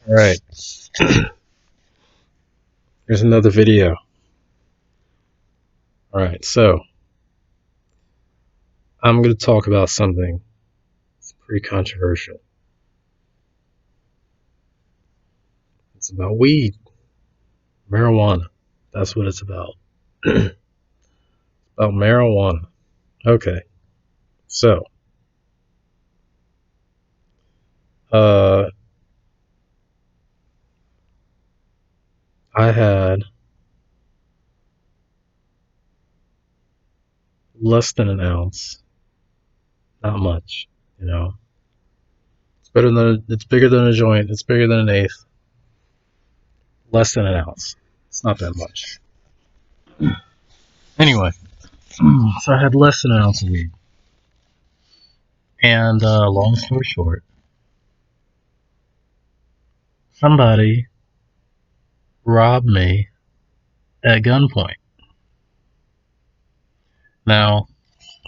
All right, here's another video. All right, so I'm going to talk about something that's pretty controversial. It's about weed, marijuana. That's what it's about. About marijuana. Okay, so uh, I had less than an ounce, not much, you know. It's bigger than a joint. It's bigger than an eighth. Less than an ounce. It's not that much. Anyway, so I had less than an ounce of weed. And long story short, somebody robbed me at gunpoint. Now,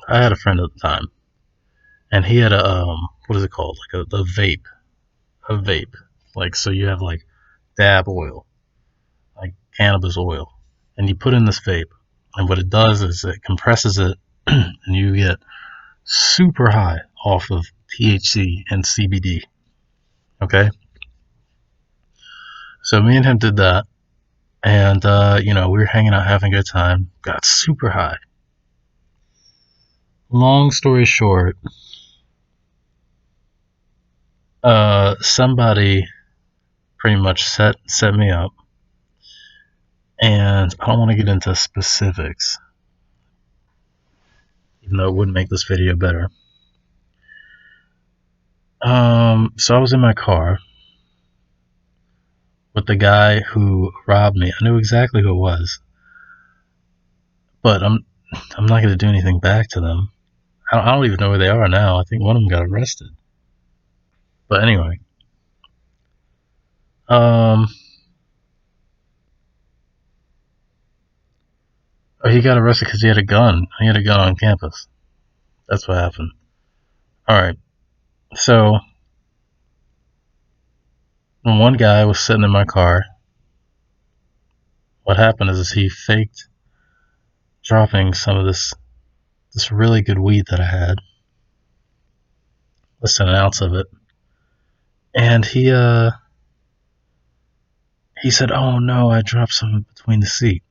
I had a friend at the time, and he had a what is it called? Like a vape. Like so, you have like dab oil, like cannabis oil, and you put in this vape, and what it does is it compresses it, and you get super high off of THC and CBD. Okay, so me and him did that, and we were hanging out, having a good time, got super high. Long story short, somebody pretty much set me up, and I don't want to get into specifics, even though it would make this video better. So I was in my car with the guy who robbed me. I knew exactly who it was, but I'm not going to do anything back to them. I don't even know where they are now. I think one of them got arrested. But anyway, um, he got arrested because he had a gun. He had a gun on campus. That's what happened. All right. So when one guy was sitting in my car, what happened is he faked dropping some of this really good weed that I had, less than an ounce of it, and he said, "Oh no, I dropped some between the seat."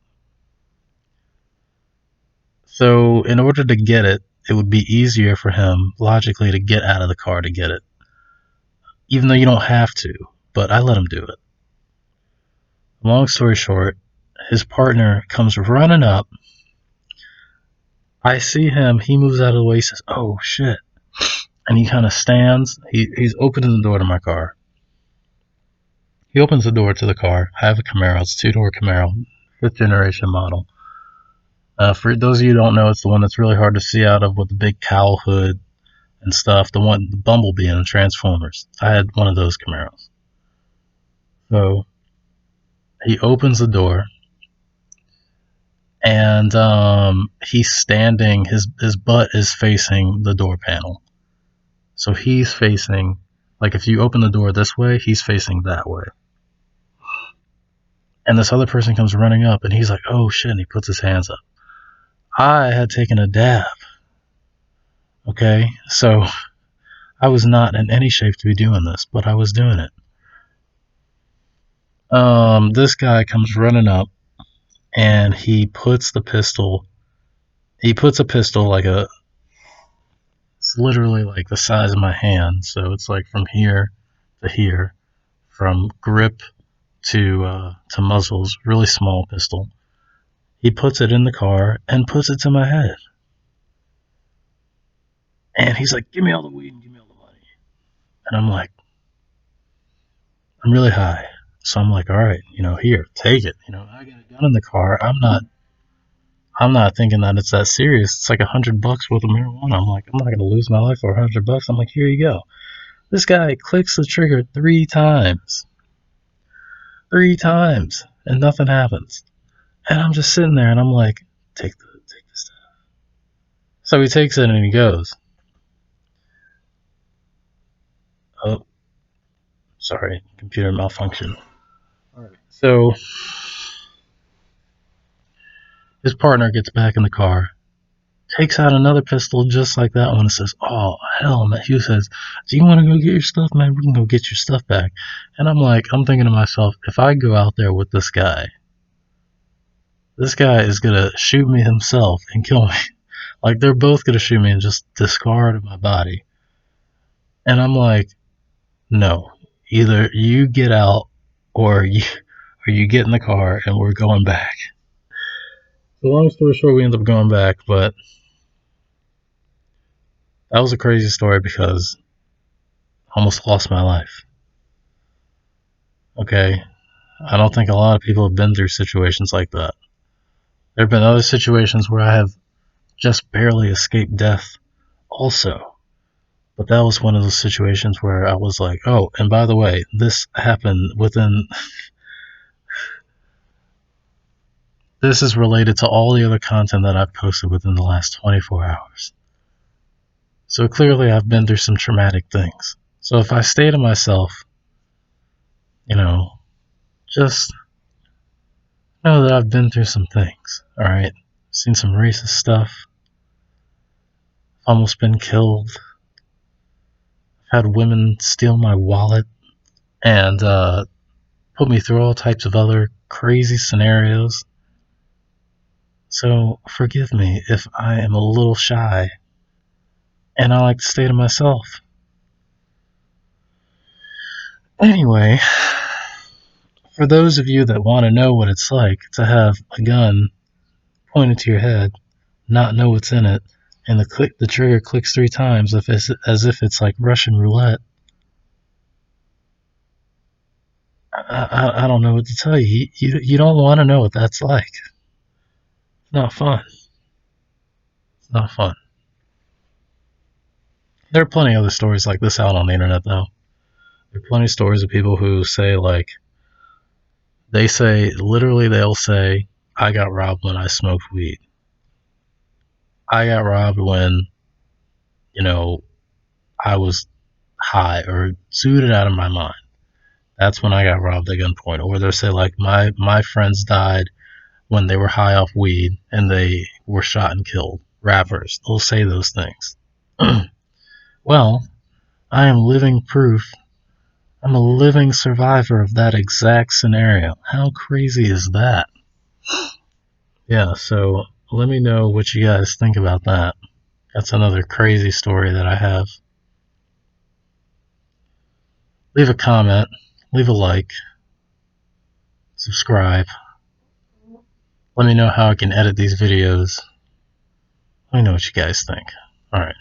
So in order to get it, it would be easier for him logically to get out of the car to get it, even though you don't have to. But I let him do it. Long story short, his partner comes running up. I see him. He moves out of the way. He says, "Oh shit!" And he kind of stands. He's opening the door to my car. He opens the door to the car. I have a Camaro. It's a two-door Camaro, 5th generation model. For those of you who don't know, it's the one that's really hard to see out of with the big cowl hood and stuff. The Bumblebee in the Transformers. I had one of those Camaros. So he opens the door, and he's standing. His butt is facing the door panel. So he's facing, like if you open the door this way, he's facing that way. And this other person comes running up, and he's like, "Oh shit!" And he puts his hands up. I had taken a dab. Okay, so I was not in any shape to be doing this, but I was doing it. This guy comes running up, and he puts the pistol. He puts a pistol like it's literally like the size of my hand, so it's like from here to here, from grip to muzzles, really small pistol. He puts it in the car and puts it to my head. And he's like, "Give me all the weed and give me all the money." And I'm like, I'm really high. So I'm like, "All right, here, take it." I got a gun in the car. I'm not thinking that it's that serious. It's like $100 worth of marijuana. I'm like, I'm not gonna lose my life for $100. I'm like, here you go. This guy clicks the trigger 3 times. 3 times. And nothing happens. And I'm just sitting there and I'm like, take this stuff. So he takes it and he goes, "Oh, Sorry, computer malfunction. Alright, so his partner gets back in the car, takes out another pistol just like that one, and says, "Oh, hell, man." He says, "Do you want to go get your stuff, man? We can go get your stuff back." And I'm thinking to myself, if I go out there with this guy is gonna shoot me himself and kill me. Like, they're both gonna shoot me and just discard my body. And I'm like, no, either you get out or you get in the car and we're going back. So long story short, we end up going back, but that was a crazy story because I almost lost my life. Okay, I don't think a lot of people have been through situations like that. There have been other situations where I have just barely escaped death also. But that was one of those situations where I was like, oh, and by the way, this happened within. This is related to all the other content that I've posted within the last 24 hours. So clearly I've been through some traumatic things. So if I stay to myself, just know that I've been through some things, alright? Seen some racist stuff, almost been killed, had women steal my wallet, and put me through all types of other crazy scenarios. So forgive me if I am a little shy, and I like to stay to myself. Anyway, for those of you that want to know what it's like to have a gun pointed to your head, not know what's in it, and the trigger clicks 3 times as if it's like Russian roulette, I don't know what to tell you. You don't want to know what that's like. It's not fun. It's not fun. There are plenty of other stories like this out on the internet, though. There are plenty of stories of people who say, like, they'll say, I got robbed when I smoked weed. I got robbed when, I was high or zooted out of my mind. That's when I got robbed at gunpoint. Or they'll say, like, my friends died when they were high off weed and they were shot and killed. Rappers, they'll say those things. Well, I am living proof. I'm a living survivor of that exact scenario. How crazy is that? Yeah, so let me know what you guys think about that. That's another crazy story that I have. Leave a comment, leave a like, subscribe. Let me know how I can edit these videos. Let me know what you guys think. Alright.